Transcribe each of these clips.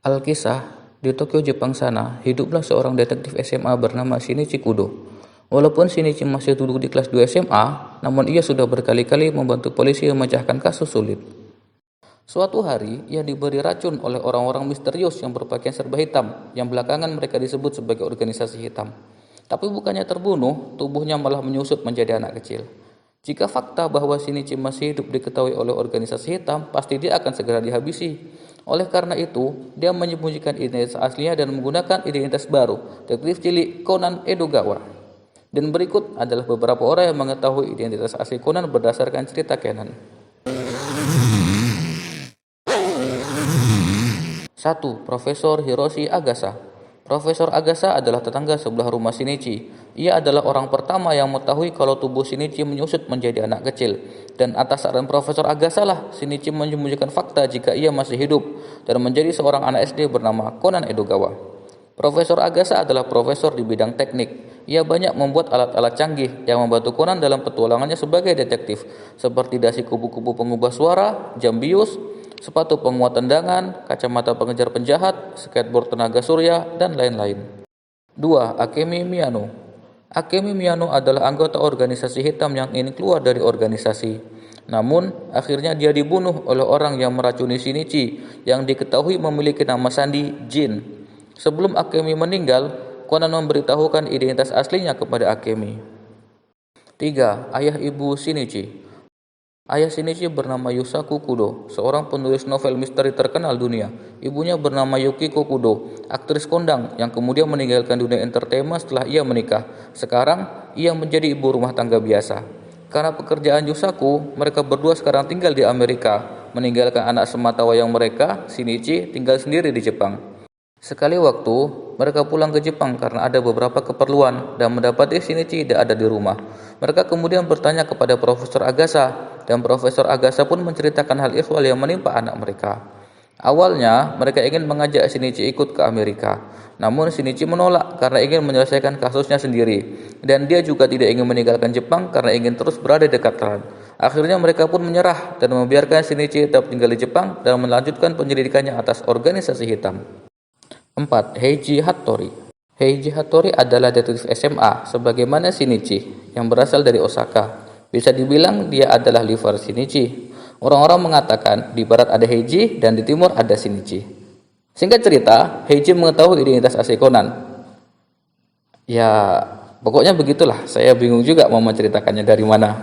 Alkisah, di Tokyo, Jepang sana, hiduplah seorang detektif SMA bernama Shinichi Kudo. Walaupun Shinichi masih duduk di kelas 2 SMA, namun ia sudah berkali-kali membantu polisi memecahkan kasus sulit. Suatu hari, ia diberi racun oleh orang-orang misterius yang berpakaian serba hitam, yang belakangan mereka disebut sebagai organisasi hitam. Tapi bukannya terbunuh, tubuhnya malah menyusut menjadi anak kecil. Jika fakta bahwa Shinichi masih hidup diketahui oleh organisasi hitam, pasti dia akan segera dihabisi. Oleh karena itu, dia menyembunyikan identitas aslinya dan menggunakan identitas baru, detektif cilik Conan Edogawa. Dan berikut adalah beberapa orang yang mengetahui identitas asli Conan berdasarkan cerita canon. 1. Profesor Hiroshi Agasa. Profesor Agasa adalah tetangga sebelah rumah Shinichi. Ia adalah orang pertama yang mengetahui kalau tubuh Shinichi menyusut menjadi anak kecil. Dan atas saran Profesor Agasa lah, Shinichi menyembunyikan fakta jika ia masih hidup dan menjadi seorang anak SD bernama Conan Edogawa. Profesor Agasa adalah profesor di bidang teknik. Ia banyak membuat alat-alat canggih yang membantu Conan dalam petualangannya sebagai detektif, seperti dasi kubu-kubu pengubah suara, jam bius, sepatu penguat tendangan, kacamata pengejar penjahat, skateboard tenaga surya, dan lain-lain. 2. Akemi Miyano. Akemi Miyano adalah anggota organisasi hitam yang ingin keluar dari organisasi. Namun, akhirnya dia dibunuh oleh orang yang meracuni Shinichi yang diketahui memiliki nama sandi Jin. Sebelum Akemi meninggal, Conan memberitahukan identitas aslinya kepada Akemi. 3. Ayah ibu Shinichi. Ayah Shinichi bernama Yusaku Kudo, seorang penulis novel misteri terkenal dunia. Ibunya bernama Yukiko Kudo, aktris kondang yang kemudian meninggalkan dunia entertainment setelah ia menikah. Sekarang, ia menjadi ibu rumah tangga biasa. Karena pekerjaan Yusaku, mereka berdua sekarang tinggal di Amerika, meninggalkan anak sematawayang mereka, Shinichi, tinggal sendiri di Jepang. Sekali waktu, mereka pulang ke Jepang karena ada beberapa keperluan dan mendapati Shinichi tidak ada di rumah. Mereka kemudian bertanya kepada Profesor Agasa, dan Profesor Agasa pun menceritakan hal ihwal yang menimpa anak mereka. Awalnya, mereka ingin mengajak Shinichi ikut ke Amerika. Namun Shinichi menolak karena ingin menyelesaikan kasusnya sendiri. Dan dia juga tidak ingin meninggalkan Jepang karena ingin terus berada dekat Ran. Akhirnya mereka pun menyerah dan membiarkan Shinichi tetap tinggal di Jepang dan melanjutkan penyelidikannya atas organisasi hitam. 4. Heiji Hattori. Heiji Hattori adalah detektif SMA sebagaimana Shinichi yang berasal dari Osaka. Bisa dibilang dia adalah liver Shinichi. Orang-orang mengatakan di barat ada Heiji dan di timur ada Shinichi. Singkat cerita, Heiji mengetahui identitas asli Conan. Ya, pokoknya begitulah. Saya bingung juga mau menceritakannya dari mana.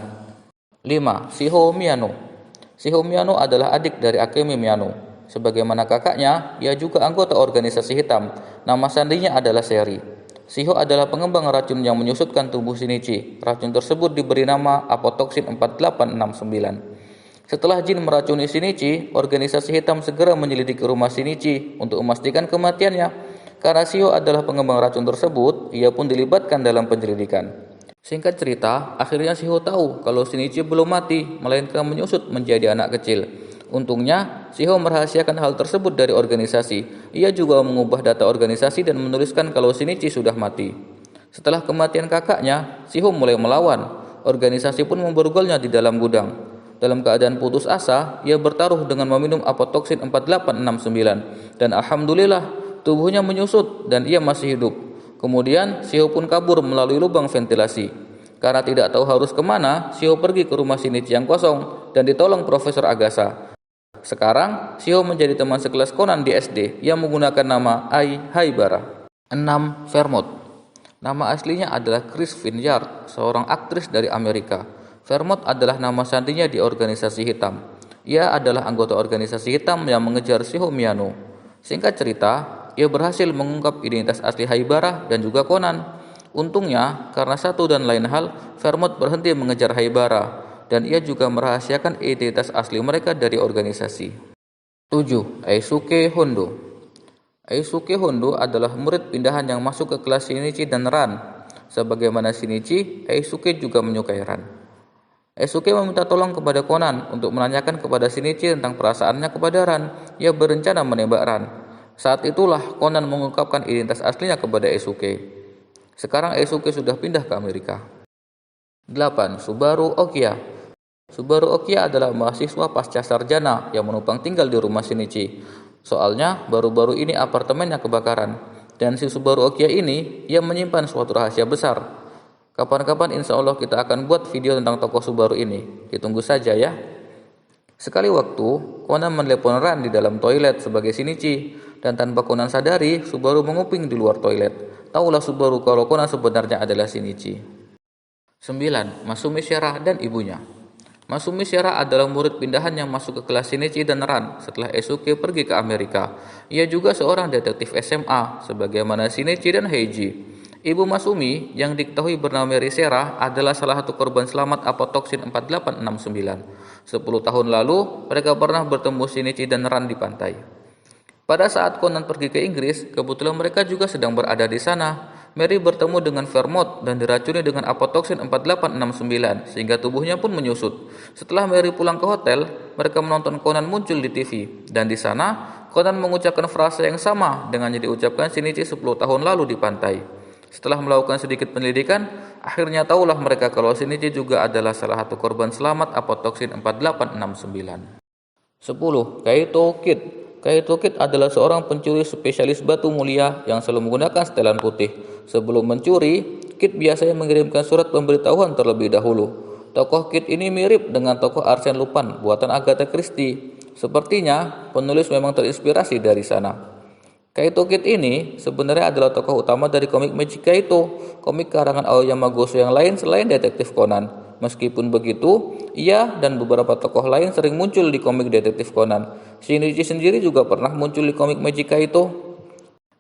5. Shiho Miyano. Shiho Miyano adalah adik dari Akemi Miyano. Sebagaimana kakaknya, ia juga anggota organisasi hitam. Nama sandinya adalah Seri. Shiho adalah pengembang racun yang menyusutkan tubuh Shinichi. Racun tersebut diberi nama Apotoksin 4869. Setelah Jin meracuni Shinichi, organisasi hitam segera menyelidiki rumah Shinichi untuk memastikan kematiannya. Karena Shiho adalah pengembang racun tersebut, ia pun dilibatkan dalam penyelidikan. Singkat cerita, akhirnya Shiho tahu kalau Shinichi belum mati, melainkan menyusut menjadi anak kecil. Untungnya, Shiho merahasiakan hal tersebut dari organisasi. Ia juga mengubah data organisasi dan menuliskan kalau Shinichi sudah mati. Setelah kematian kakaknya, Shiho mulai melawan. Organisasi pun memborgolnya di dalam gudang. Dalam keadaan putus asa, ia bertaruh dengan meminum Apotoksin 4869. Dan alhamdulillah, tubuhnya menyusut dan ia masih hidup. Kemudian, Shiho pun kabur melalui lubang ventilasi. Karena tidak tahu harus kemana, Shiho pergi ke rumah Shinichi yang kosong dan ditolong Profesor Agasa. Sekarang, Shiho menjadi teman sekelas Conan di SD yang menggunakan nama Ai Haibara. 6. Vermont. Nama aslinya adalah Chris Vineyard, seorang aktris dari Amerika. Vermont adalah nama sandinya di organisasi hitam. Ia adalah anggota organisasi hitam yang mengejar Shiho Miyano. Singkat cerita, ia berhasil mengungkap identitas asli Haibara dan juga Conan. Untungnya, karena satu dan lain hal, Vermont berhenti mengejar Haibara. Dan ia juga merahasiakan identitas asli mereka dari organisasi. 7. Eisuke Hondo. Eisuke Hondo adalah murid pindahan yang masuk ke kelas Shinichi dan Ran. Sebagaimana Shinichi, Eisuke juga menyukai Ran. Eisuke meminta tolong kepada Conan untuk menanyakan kepada Shinichi tentang perasaannya kepada Ran. Ia berencana menembak Ran. Saat itulah Conan mengungkapkan identitas aslinya kepada Eisuke. Sekarang Eisuke sudah pindah ke Amerika. 8. Subaru Okiya. Subaru Okiya adalah mahasiswa pasca sarjana yang menumpang tinggal di rumah Shinichi. Soalnya baru-baru ini apartemennya kebakaran. Dan si Subaru Okia ini, ia menyimpan suatu rahasia besar. Kapan-kapan insya Allah kita akan buat video tentang tokoh Subaru ini. Ditunggu saja ya. Sekali waktu, Conan menelepon Ran di dalam toilet sebagai Shinichi. Dan tanpa Conan sadari, Subaru menguping di luar toilet. Taulah Subaru kalau Conan sebenarnya adalah Shinichi. 9. Masumi Shera dan ibunya. Masumi Shera adalah murid pindahan yang masuk ke kelas Shinichi dan Ran setelah Esuke pergi ke Amerika. Ia juga seorang detektif SMA, sebagaimana Shinichi dan Heiji. Ibu Masumi, yang diketahui bernama Mary Shera, adalah salah satu korban selamat apotoksin 4869. 10 tahun lalu, mereka pernah bertemu Shinichi dan Ran di pantai. Pada saat Conan pergi ke Inggris, kebetulan mereka juga sedang berada di sana. Mary bertemu dengan Vermont dan diracuni dengan apotoksin 4869 sehingga tubuhnya pun menyusut. Setelah Mary pulang ke hotel, mereka menonton Conan muncul di TV dan di sana Conan mengucapkan frase yang sama dengan yang diucapkan Shinichi 10 tahun lalu di pantai. Setelah melakukan sedikit penyelidikan, akhirnya tahulah mereka kalau Shinichi juga adalah salah satu korban selamat apotoksin 4869. 10. Kaito Kid. Kaito Kid adalah seorang pencuri spesialis batu mulia yang selalu menggunakan setelan putih. Sebelum mencuri, Kid biasanya mengirimkan surat pemberitahuan terlebih dahulu. Tokoh Kid ini mirip dengan tokoh Arsène Lupin buatan Agatha Christie. Sepertinya penulis memang terinspirasi dari sana. Kaito Kid ini sebenarnya adalah tokoh utama dari komik Magic Kaito, komik karangan Aoyama Gosu yang lain selain detektif Conan. Meskipun begitu, ia dan beberapa tokoh lain sering muncul di komik detektif Conan. Shinichi sendiri juga pernah muncul di komik Magic Kaito.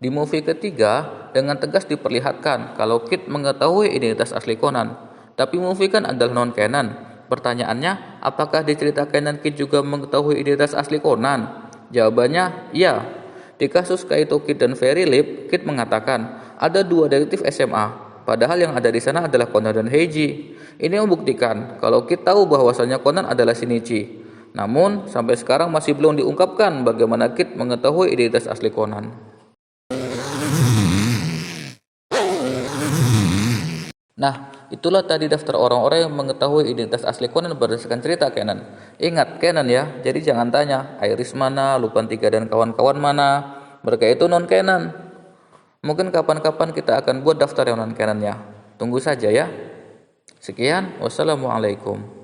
Di movie ketiga, dengan tegas diperlihatkan kalau Kid mengetahui identitas asli Conan. Tapi movie kan adalah non-canon. Pertanyaannya, apakah di cerita canon Kid juga mengetahui identitas asli Conan? Jawabannya, iya. Di kasus Kaito Kid dan Fairy Lip, Kid mengatakan ada 2 detektif SMA. Padahal yang ada di sana adalah Conan dan Heiji. Ini membuktikan kalau Kid tahu bahwasanya Conan adalah Shinichi. Namun, sampai sekarang masih belum diungkapkan bagaimana Kid mengetahui identitas asli Conan. Nah, itulah tadi daftar orang-orang yang mengetahui identitas asli Conan berdasarkan cerita canon. Ingat, canon ya, jadi jangan tanya, Iris mana, Lupin 3 dan kawan-kawan mana. Mereka itu non-canon. Mungkin kapan-kapan kita akan buat daftar yang non-canonnya. Tunggu saja ya. Sekian, wassalamualaikum.